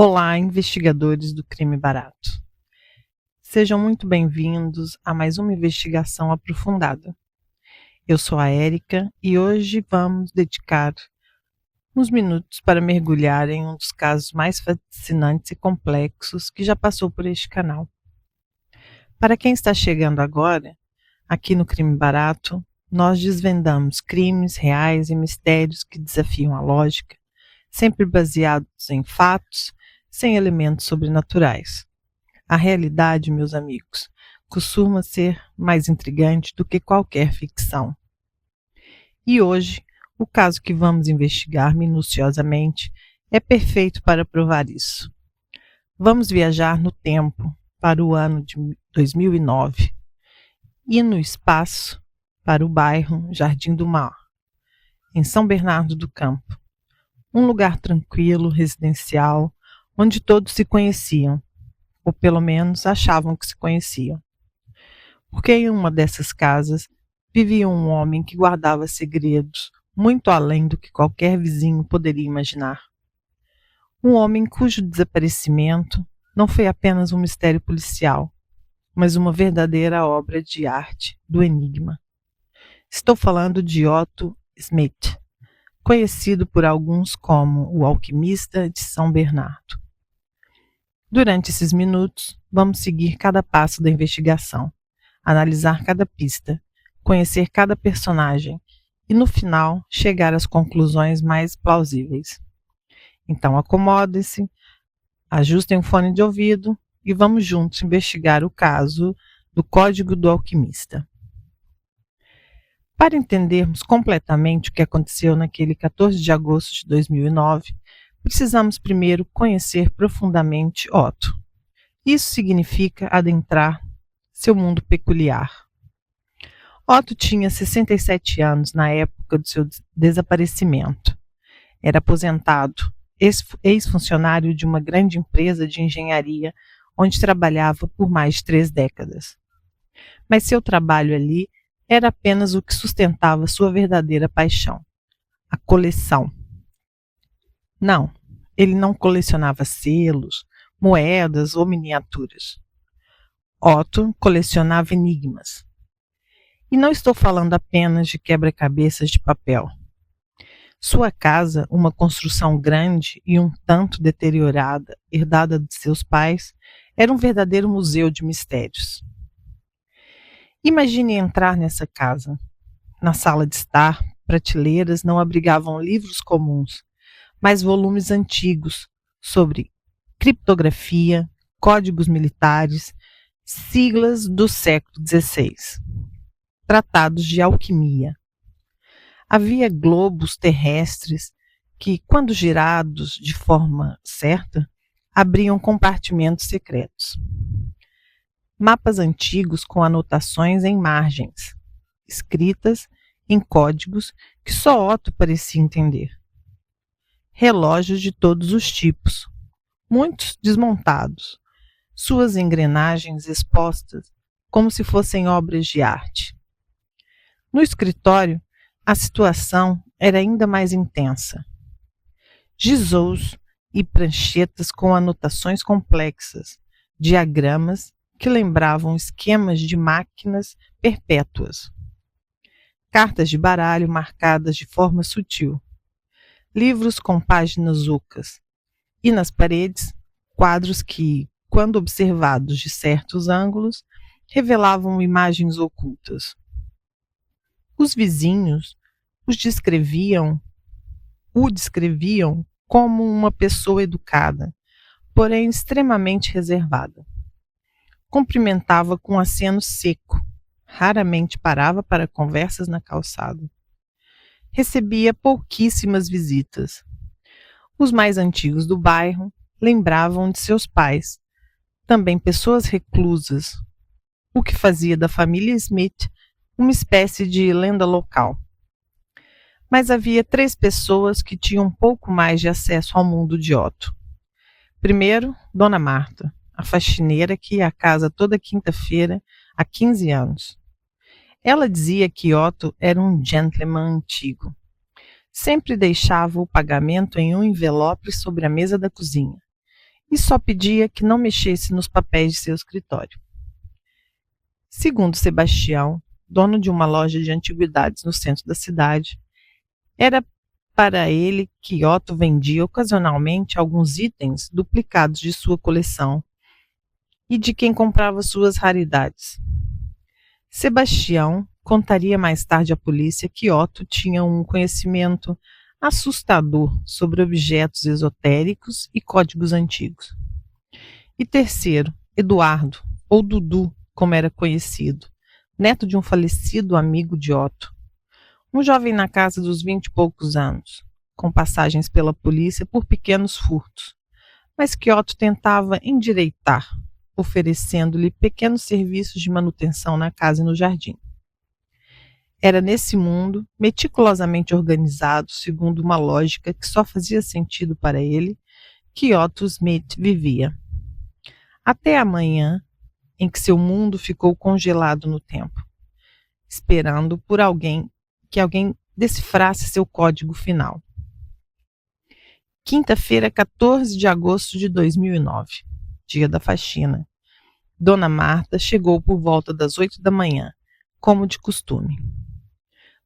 Olá, investigadores do Crime Barato. Sejam muito bem-vindos a mais uma investigação aprofundada. Eu sou a Érica e hoje vamos dedicar uns minutos para mergulhar em um dos casos mais fascinantes e complexos que já passou por este canal. Para quem está chegando agora, aqui no Crime Barato, nós desvendamos crimes reais e mistérios que desafiam a lógica, sempre baseados em fatos, sem elementos sobrenaturais. A realidade, meus amigos, costuma ser mais intrigante do que qualquer ficção. E hoje, o caso que vamos investigar minuciosamente é perfeito para provar isso. Vamos viajar no tempo para o ano de 2009 e no espaço para o bairro Jardim do Mar, em São Bernardo do Campo. Um lugar tranquilo, residencial, onde todos se conheciam, ou pelo menos achavam que se conheciam. Porque em uma dessas casas vivia um homem que guardava segredos muito além do que qualquer vizinho poderia imaginar. Um homem cujo desaparecimento não foi apenas um mistério policial, mas uma verdadeira obra de arte do enigma. Estou falando de Otto Smith, conhecido por alguns como o Alquimista de São Bernardo. Durante esses minutos, vamos seguir cada passo da investigação, analisar cada pista, conhecer cada personagem e, no final, chegar às conclusões mais plausíveis. Então, acomodem-se, ajustem o fone de ouvido e vamos juntos investigar o caso do Código do Alquimista. Para entendermos completamente o que aconteceu naquele 14 de agosto de 2009, precisamos primeiro conhecer profundamente Otto. Isso significa adentrar seu mundo peculiar. Otto tinha 67 anos na época do seu desaparecimento. Era aposentado, ex-funcionário de uma grande empresa de engenharia, onde trabalhava por mais de 3 décadas. Mas seu trabalho ali era apenas o que sustentava sua verdadeira paixão, a coleção. Não, ele não colecionava selos, moedas ou miniaturas. Otto colecionava enigmas. E não estou falando apenas de quebra-cabeças de papel. Sua casa, uma construção grande e um tanto deteriorada, herdada de seus pais, era um verdadeiro museu de mistérios. Imagine entrar nessa casa. Na sala de estar, prateleiras não abrigavam livros comuns, mas volumes antigos sobre criptografia, códigos militares, siglas do século XVI, tratados de alquimia. Havia globos terrestres que, quando girados de forma certa, abriam compartimentos secretos. Mapas antigos com anotações em margens, escritas em códigos que só Otto parecia entender. Relógios de todos os tipos, muitos desmontados, suas engrenagens expostas como se fossem obras de arte. No escritório, a situação era ainda mais intensa. Gizous e pranchetas com anotações complexas, diagramas que lembravam esquemas de máquinas perpétuas. Cartas de baralho marcadas de forma sutil. Livros com páginas ocas, e nas paredes, quadros que, quando observados de certos ângulos, revelavam imagens ocultas. Os vizinhos o descreviam como uma pessoa educada, porém extremamente reservada. Cumprimentava com aceno seco, raramente parava para conversas na calçada. Recebia pouquíssimas visitas. Os mais antigos do bairro lembravam de seus pais, também pessoas reclusas, o que fazia da família Smith uma espécie de lenda local. Mas havia 3 pessoas que tinham um pouco mais de acesso ao mundo de Otto. Primeiro, Dona Marta, a faxineira que ia à casa toda quinta-feira há 15 anos. Ela dizia que Otto era um gentleman antigo. Sempre deixava o pagamento em um envelope sobre a mesa da cozinha e só pedia que não mexesse nos papéis de seu escritório. Segundo Sebastião, dono de uma loja de antiguidades no centro da cidade, era para ele que Otto vendia ocasionalmente alguns itens duplicados de sua coleção e de quem comprava suas raridades. Sebastião contaria mais tarde à polícia que Otto tinha um conhecimento assustador sobre objetos esotéricos e códigos antigos. E terceiro, Eduardo, ou Dudu, como era conhecido, neto de um falecido amigo de Otto, um jovem na casa dos 20 e poucos anos, com passagens pela polícia por pequenos furtos, mas que Otto tentava endireitar, oferecendo-lhe pequenos serviços de manutenção na casa e no jardim. Era nesse mundo, meticulosamente organizado segundo uma lógica que só fazia sentido para ele, que Otto Smith vivia. Até a manhã em que seu mundo ficou congelado no tempo, esperando por que alguém decifrasse seu código final. Quinta-feira, 14 de agosto de 2009, dia da faxina. Dona Marta chegou por volta das 8 da manhã, como de costume.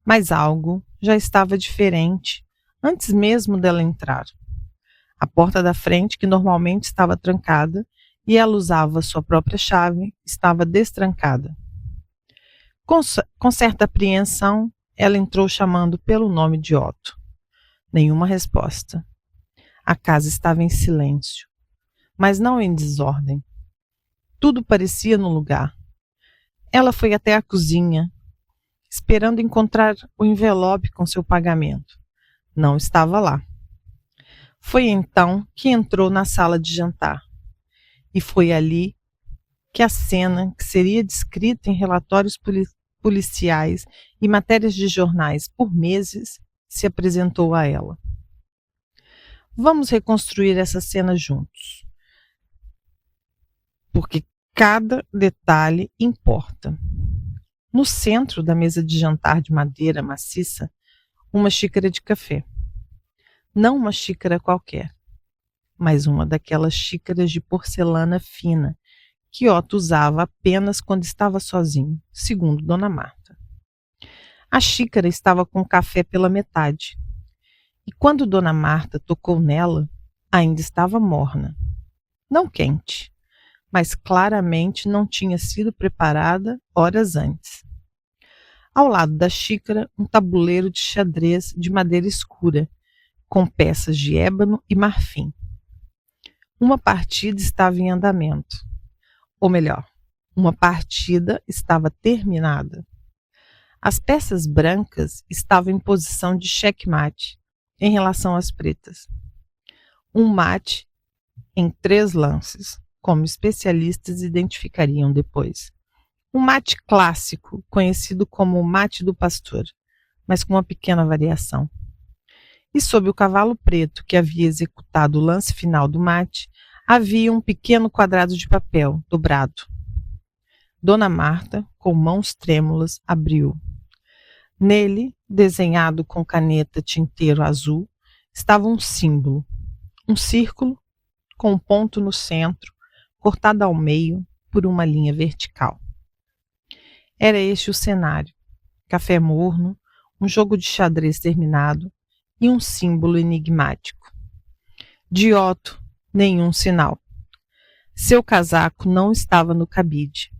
Mas algo já estava diferente antes mesmo dela entrar. A porta da frente, que normalmente estava trancada, e ela usava sua própria chave, estava destrancada. Com certa apreensão, ela entrou chamando pelo nome de Otto. Nenhuma resposta. A casa estava em silêncio, mas não em desordem. Tudo parecia no lugar. Ela foi até a cozinha, esperando encontrar o envelope com seu pagamento. Não estava lá. Foi então que entrou na sala de jantar. E foi ali que a cena, que seria descrita em relatórios policiais e matérias de jornais por meses, se apresentou a ela. Vamos reconstruir essa cena juntos, porque cada detalhe importa. No centro da mesa de jantar de madeira maciça, uma xícara de café. Não uma xícara qualquer, mas uma daquelas xícaras de porcelana fina que Otto usava apenas quando estava sozinho, segundo Dona Marta. A xícara estava com café pela metade, e quando Dona Marta tocou nela, ainda estava morna. Não quente, mas claramente não tinha sido preparada horas antes. Ao lado da xícara, um tabuleiro de xadrez de madeira escura, com peças de ébano e marfim. Uma partida estava em andamento. Ou melhor, uma partida estava terminada. As peças brancas estavam em posição de checkmate em relação às pretas. Um mate em 3 lances, como especialistas identificariam depois. Um mate clássico, conhecido como o mate do pastor, mas com uma pequena variação. E sob o cavalo preto que havia executado o lance final do mate, havia um pequeno quadrado de papel dobrado. Dona Marta, com mãos trêmulas, abriu. Nele, desenhado com caneta tinteiro azul, estava um símbolo, um círculo com um ponto no centro, cortado ao meio por uma linha vertical. Era este o cenário: café morno, um jogo de xadrez terminado e um símbolo enigmático. De Otto, nenhum sinal. Seu casaco não estava no cabide.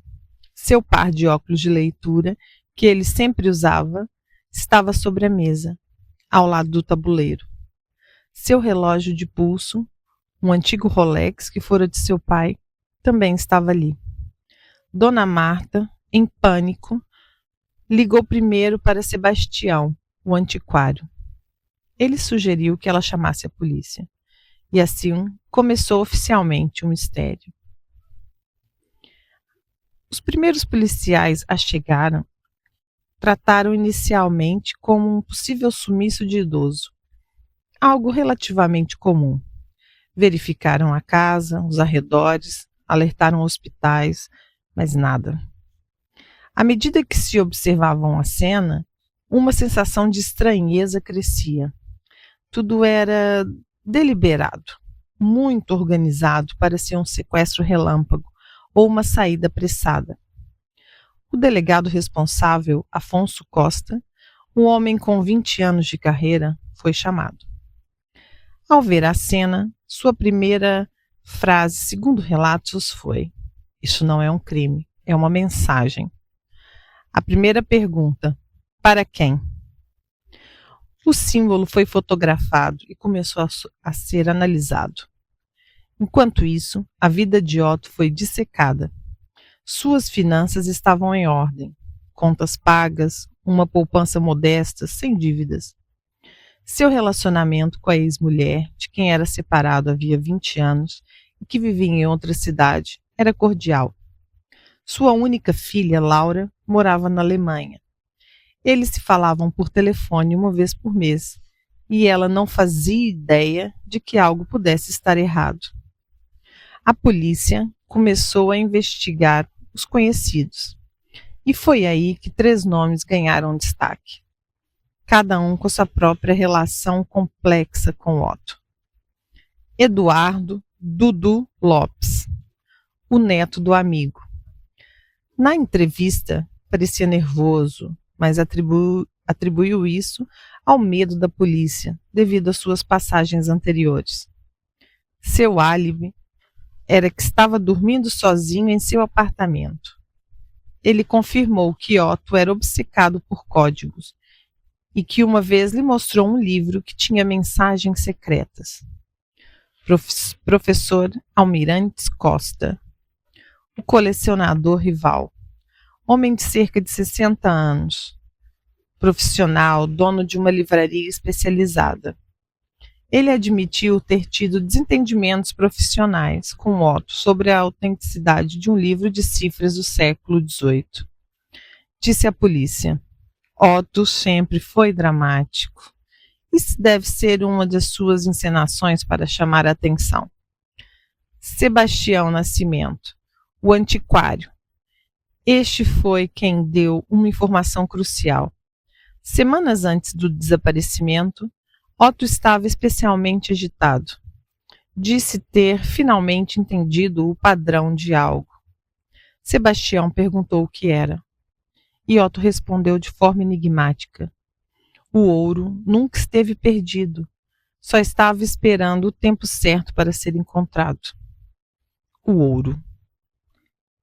Seu par de óculos de leitura, que ele sempre usava, estava sobre a mesa, ao lado do tabuleiro. Seu relógio de pulso, um antigo Rolex que fora de seu pai, também estava ali. Dona Marta, em pânico, ligou primeiro para Sebastião, o antiquário. Ele sugeriu que ela chamasse a polícia. E assim começou oficialmente o mistério. Os primeiros policiais a chegaram trataram inicialmente como um possível sumiço de idoso, algo relativamente comum. Verificaram a casa, os arredores, alertaram hospitais, mas nada. À medida que se observavam a cena, uma sensação de estranheza crescia. Tudo era deliberado, muito organizado para ser um sequestro relâmpago ou uma saída apressada. O delegado responsável, Afonso Costa, um homem com 20 anos de carreira, foi chamado. Ao ver a cena, sua primeira frase, segundo relatos, foi: "Isso não é um crime, é uma mensagem." A primeira pergunta: para quem? O símbolo foi fotografado e começou a ser analisado. Enquanto isso, a vida de Otto foi dissecada. Suas finanças estavam em ordem, contas pagas, uma poupança modesta, sem dívidas. Seu relacionamento com a ex-mulher, de quem era separado havia 20 anos e que vivia em outra cidade, era cordial. Sua única filha, Laura, morava na Alemanha. Eles se falavam por telefone uma vez por mês, e ela não fazia ideia de que algo pudesse estar errado. A polícia começou a investigar os conhecidos, e foi aí que 3 nomes ganharam destaque, cada um com sua própria relação complexa com Otto. Eduardo Dudu Lopes, o neto do amigo. Na entrevista, parecia nervoso, mas atribuiu isso ao medo da polícia, devido às suas passagens anteriores. Seu álibi era que estava dormindo sozinho em seu apartamento. Ele confirmou que Otto era obcecado por códigos e que uma vez lhe mostrou um livro que tinha mensagens secretas. Professor Almirantes Costa, o colecionador rival, homem de cerca de 60 anos, profissional, dono de uma livraria especializada. Ele admitiu ter tido desentendimentos profissionais com Otto sobre a autenticidade de um livro de cifras do século XVIII. Disse à polícia: "Otto sempre foi dramático. Isso deve ser uma das suas encenações para chamar a atenção." Sebastião Nascimento, o antiquário. Este foi quem deu uma informação crucial. Semanas antes do desaparecimento, Otto estava especialmente agitado. Disse ter finalmente entendido o padrão de algo. Sebastião perguntou o que era. E Otto respondeu de forma enigmática: "O ouro nunca esteve perdido, só estava esperando o tempo certo para ser encontrado." O ouro.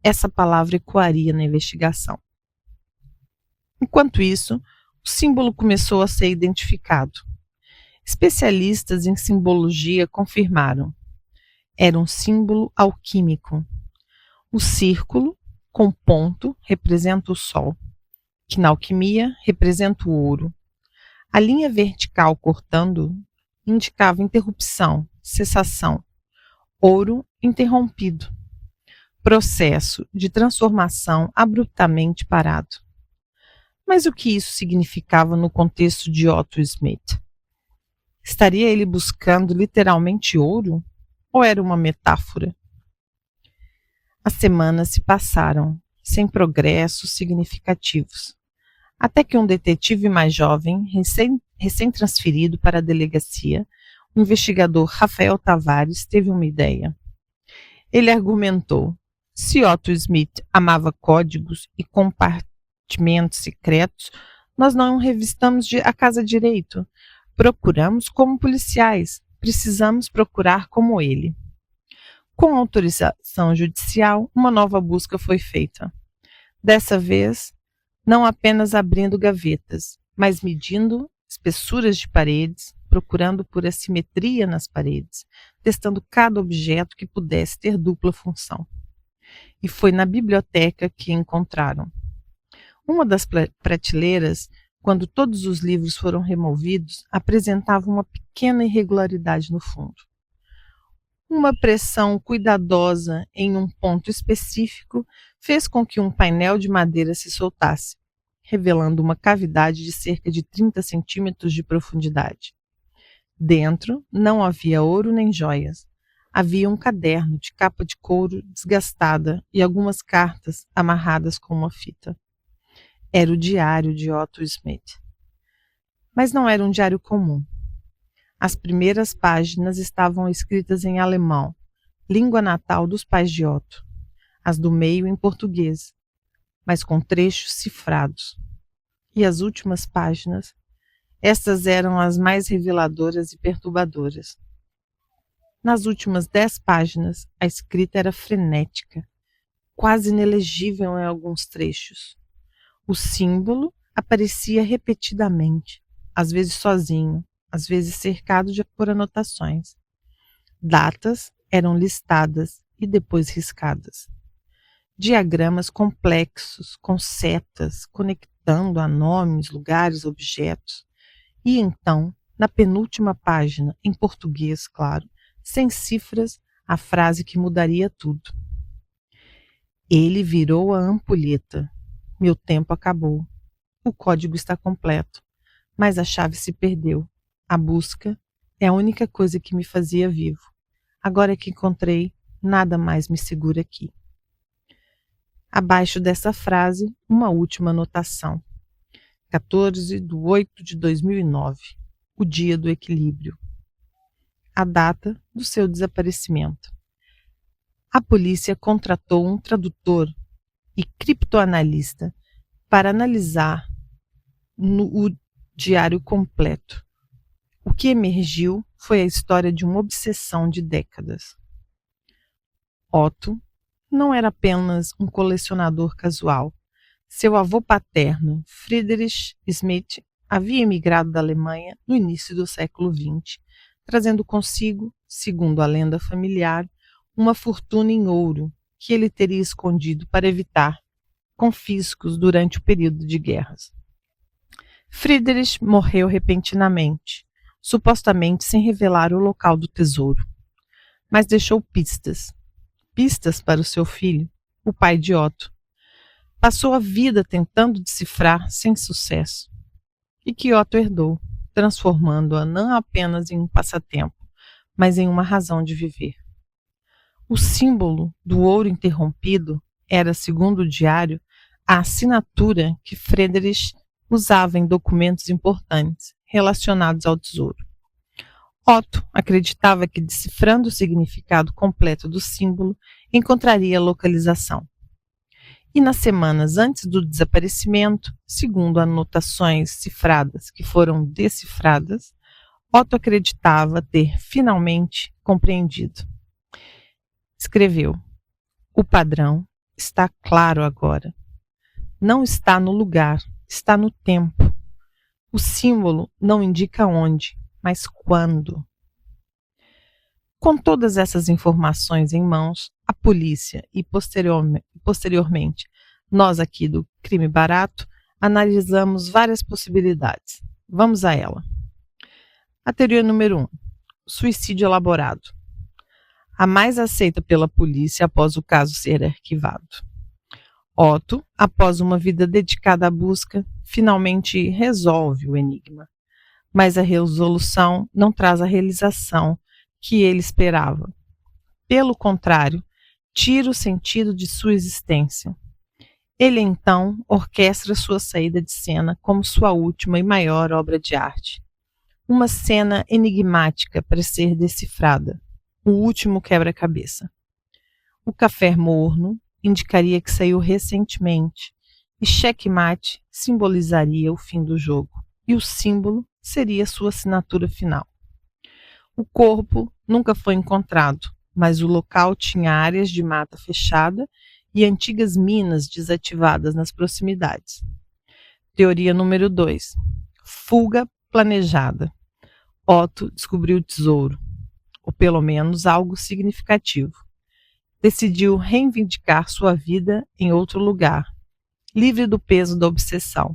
Essa palavra ecoaria na investigação. Enquanto isso, o símbolo começou a ser identificado. Especialistas em simbologia confirmaram. Era um símbolo alquímico. O círculo, com ponto, representa o sol, que na alquimia representa o ouro. A linha vertical cortando indicava interrupção, cessação. Ouro interrompido. Processo de transformação abruptamente parado. Mas o que isso significava no contexto de Otto Smith? Estaria ele buscando literalmente ouro? Ou era uma metáfora? As semanas se passaram, sem progressos significativos, até que um detetive mais jovem, recém-transferido para a delegacia, o investigador Rafael Tavares, teve uma ideia. Ele argumentou: se Otto Smith amava códigos e compartimentos secretos, nós não revistamos a casa direito. Procuramos como policiais, precisamos procurar como ele. Com autorização judicial, uma nova busca foi feita. Dessa vez, não apenas abrindo gavetas, mas medindo espessuras de paredes, procurando por assimetria nas paredes, testando cada objeto que pudesse ter dupla função. E foi na biblioteca que encontraram. Uma das prateleiras, quando todos os livros foram removidos, apresentava uma pequena irregularidade no fundo. Uma pressão cuidadosa em um ponto específico fez com que um painel de madeira se soltasse, revelando uma cavidade de cerca de 30 centímetros de profundidade. Dentro não havia ouro nem joias. Havia um caderno de capa de couro desgastada e algumas cartas amarradas com uma fita. Era o diário de Otto Smith. Mas não era um diário comum. As primeiras páginas estavam escritas em alemão, língua natal dos pais de Otto, as do meio em português, mas com trechos cifrados. E as últimas páginas, estas eram as mais reveladoras e perturbadoras. Nas últimas 10 páginas, a escrita era frenética, quase inelegível em alguns trechos. O símbolo aparecia repetidamente, às vezes sozinho, às vezes cercado por anotações. Datas eram listadas e depois riscadas. Diagramas complexos, com setas, conectando a nomes, lugares, objetos. E então, na penúltima página, em português, claro, sem cifras, a frase que mudaria tudo. Ele virou a ampulheta. Meu tempo acabou. O código está completo, mas a chave se perdeu. A busca é a única coisa que me fazia vivo. Agora que encontrei, nada mais me segura aqui. Abaixo dessa frase, uma última anotação. 14/8/2009, o dia do equilíbrio. A data do seu desaparecimento. A polícia contratou um tradutor e criptoanalista para analisar o diário completo. O que emergiu foi a história de uma obsessão de décadas. Otto não era apenas um colecionador casual. Seu avô paterno, Friedrich Schmidt, havia emigrado da Alemanha no início do século XX, trazendo consigo, segundo a lenda familiar, uma fortuna em ouro que ele teria escondido para evitar confiscos durante o período de guerras. Friedrich morreu repentinamente, supostamente sem revelar o local do tesouro, mas deixou pistas para o seu filho, o pai de Otto. Passou a vida tentando decifrar sem sucesso, e que Otto herdou, transformando-a não apenas em um passatempo, mas em uma razão de viver. O símbolo do ouro interrompido era, segundo o diário, a assinatura que Friedrich usava em documentos importantes relacionados ao tesouro. Otto acreditava que, decifrando o significado completo do símbolo, encontraria a localização. E nas semanas antes do desaparecimento, segundo anotações cifradas que foram decifradas, Otto acreditava ter finalmente compreendido. Escreveu: o padrão está claro agora. Não está no lugar, está no tempo. O símbolo não indica onde, mas quando. Com todas essas informações em mãos, a polícia e posteriormente nós aqui do Crime Barato analisamos várias possibilidades. Vamos a ela. A teoria número 1. Suicídio elaborado. A mais aceita pela polícia após o caso ser arquivado. Otto, após uma vida dedicada à busca, finalmente resolve o enigma. Mas a resolução não traz a realização que ele esperava. Pelo contrário, tira o sentido de sua existência. Ele então orquestra sua saída de cena como sua última e maior obra de arte. Uma cena enigmática para ser decifrada. O último quebra-cabeça. O café morno indicaria que saiu recentemente, e checkmate simbolizaria o fim do jogo, e o símbolo seria sua assinatura final. O corpo nunca foi encontrado, mas o local tinha áreas de mata fechada e antigas minas desativadas nas proximidades. Teoria número 2. Fuga planejada. Otto descobriu o tesouro, ou pelo menos algo significativo. Decidiu reivindicar sua vida em outro lugar, livre do peso da obsessão.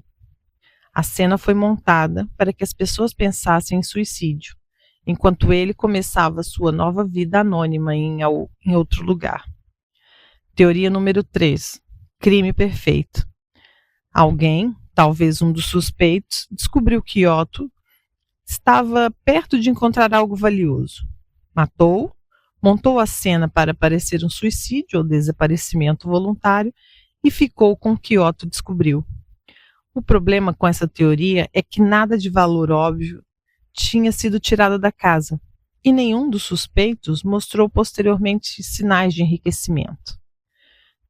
A cena foi montada para que as pessoas pensassem em suicídio, enquanto ele começava sua nova vida anônima em outro lugar. Teoria número 3. Crime perfeito. Alguém, talvez um dos suspeitos, descobriu que Otto estava perto de encontrar algo valioso. Matou, montou a cena para parecer um suicídio ou desaparecimento voluntário e ficou com o que Otto descobriu. O problema com essa teoria é que nada de valor óbvio tinha sido tirada da casa e nenhum dos suspeitos mostrou posteriormente sinais de enriquecimento.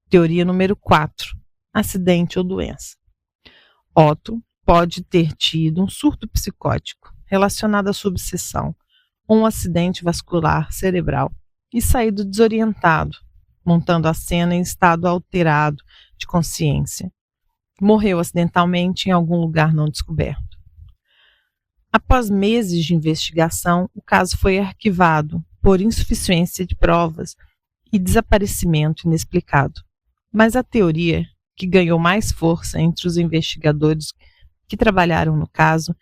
Teoria número 4. Acidente ou doença. Otto pode ter tido um surto psicótico relacionado à sua obsessão ou um acidente vascular cerebral e saído desorientado, montando a cena em estado alterado de consciência. Morreu acidentalmente em algum lugar não descoberto. Após meses de investigação, o caso foi arquivado por insuficiência de provas e desaparecimento inexplicado. Mas a teoria que ganhou mais força entre os investigadores que trabalharam no caso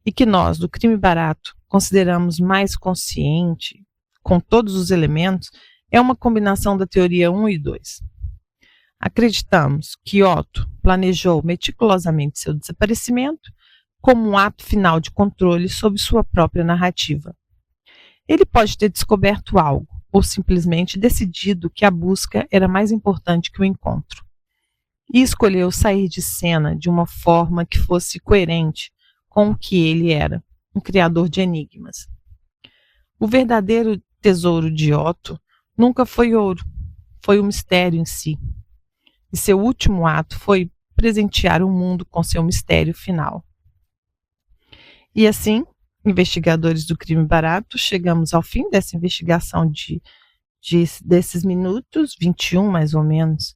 e que nós, do Crime Barato, consideramos mais consciente, com todos os elementos, é uma combinação da teoria 1 e 2. Acreditamos que Otto planejou meticulosamente seu desaparecimento como um ato final de controle sobre sua própria narrativa. Ele pode ter descoberto algo, ou simplesmente decidido que a busca era mais importante que o encontro, e escolheu sair de cena de uma forma que fosse coerente com o que ele era, um criador de enigmas. O verdadeiro tesouro de Otto nunca foi ouro, foi o mistério em si. E seu último ato foi presentear o mundo com seu mistério final. E assim, investigadores do Crime Barato, chegamos ao fim dessa investigação desses minutos, 21 mais ou menos.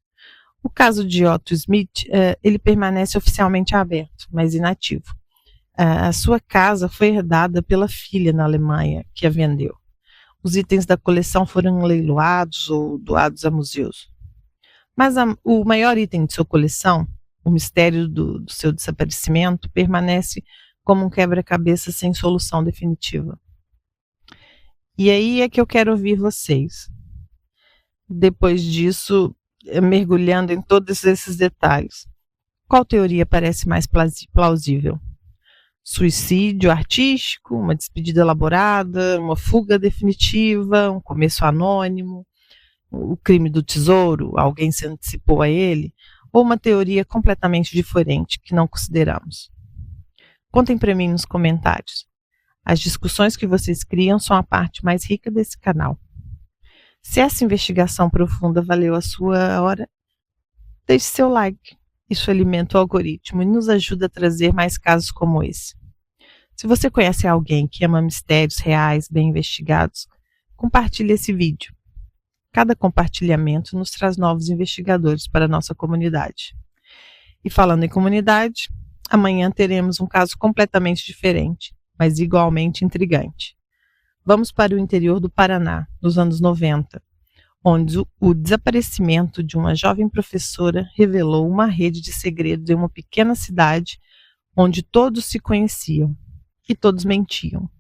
O caso de Otto Smith, ele permanece oficialmente aberto, mas inativo. A sua casa foi herdada pela filha na Alemanha, que a vendeu. Os itens da coleção foram leiloados ou doados a museus. Mas o maior item de sua coleção, o mistério do seu desaparecimento, permanece como um quebra-cabeça sem solução definitiva. E aí é que eu quero ouvir vocês. Depois disso, mergulhando em todos esses detalhes, qual teoria parece mais plausível? Suicídio artístico, uma despedida elaborada, uma fuga definitiva, um começo anônimo, o crime do tesouro, alguém se antecipou a ele, ou uma teoria completamente diferente que não consideramos? Contem para mim nos comentários. As discussões que vocês criam são a parte mais rica desse canal. Se essa investigação profunda valeu a sua hora, deixe seu like. Isso alimenta o algoritmo e nos ajuda a trazer mais casos como esse. Se você conhece alguém que ama mistérios reais, bem investigados, compartilhe esse vídeo. Cada compartilhamento nos traz novos investigadores para a nossa comunidade. E falando em comunidade, amanhã teremos um caso completamente diferente, mas igualmente intrigante. Vamos para o interior do Paraná, nos anos 90, onde o desaparecimento de uma jovem professora revelou uma rede de segredos em uma pequena cidade onde todos se conheciam e todos mentiam.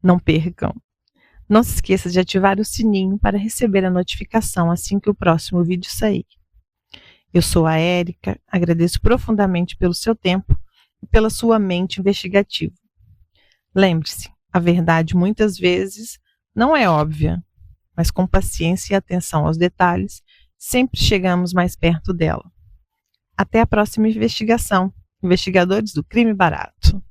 Não percam! Não se esqueça de ativar o sininho para receber a notificação assim que o próximo vídeo sair. Eu sou a Érica, agradeço profundamente pelo seu tempo e pela sua mente investigativa. Lembre-se, a verdade muitas vezes não é óbvia, mas com paciência e atenção aos detalhes, sempre chegamos mais perto dela. Até a próxima investigação, investigadores do Crime Barato.